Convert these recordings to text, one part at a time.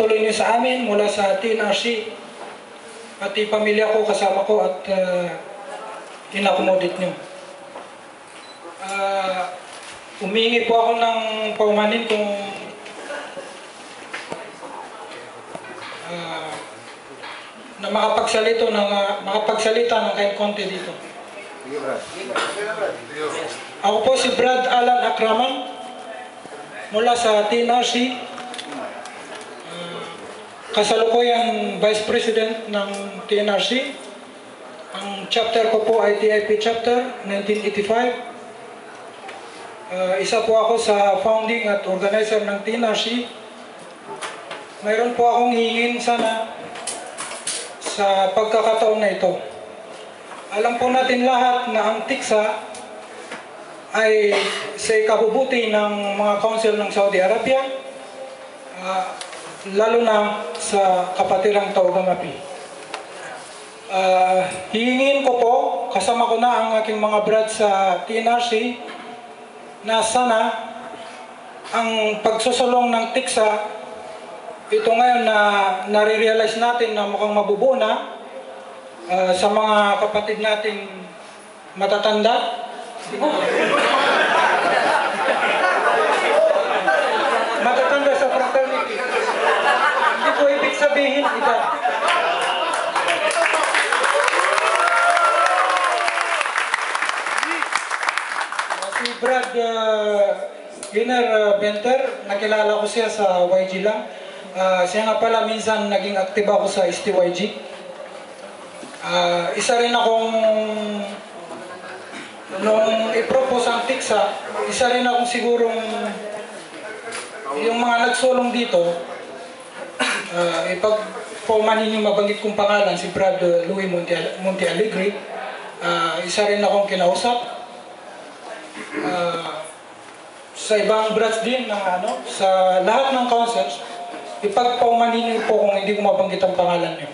Tuloy niyo sa amin mula sa TNRC, pati pamilya ko kasama ko at inakomodate niyo. Humingi po ako ng paumanin kung na makapagsalita ng kahit konti dito. Ako po si Brad Alan Akraman mula sa TNRC, kasalukuyang Vice President ng TNRC. Ang chapter ko po ay TIP Chapter 1985. Isa po ako sa founding at organizer ng TNRC. Mayroon po akong hingin sana sa pagkakataon na ito. Alam po natin lahat na ang TICSA ay sa ikabubuti ng mga council ng Saudi Arabia, lalo na sa kapatirang Taugamapi. Hihingin ko po, kasama ko na ang aking mga brad sa TNRC, na sana ang pagsusulong ng TICSA, ito ngayon na nare-realize natin na mukhang mabubuo na sa mga kapatid nating matatanda. Matatanda sa fraternity. Hindi ko ibig sabihin edad. Si Brad Giner Benter, nakilala ko siya sa YG lang. Siya nga pala minsan naging active ako sa STYG. Isa rin akong, nung i-propose ang TICSA, isa rin akong sigurong yung mga nagsulong dito, ipag-paumanin yung mabanggit kong pangalan, si Brad Louis Monte Alegre. Isa rin akong kinausap. Sa ibang brads din ng sa lahat ng councils, ipagpaumanin niyo po kung hindi ko mabanggit ang pangalan niyo.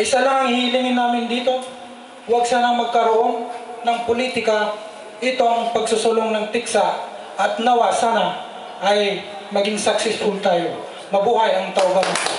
Isa lang ang hihilingin namin dito, huwag sanang magkaroon ng politika itong pagsusulong ng TICSA, at nawa sana ay maging successful tayo. Mabuhay ang Taugamapi.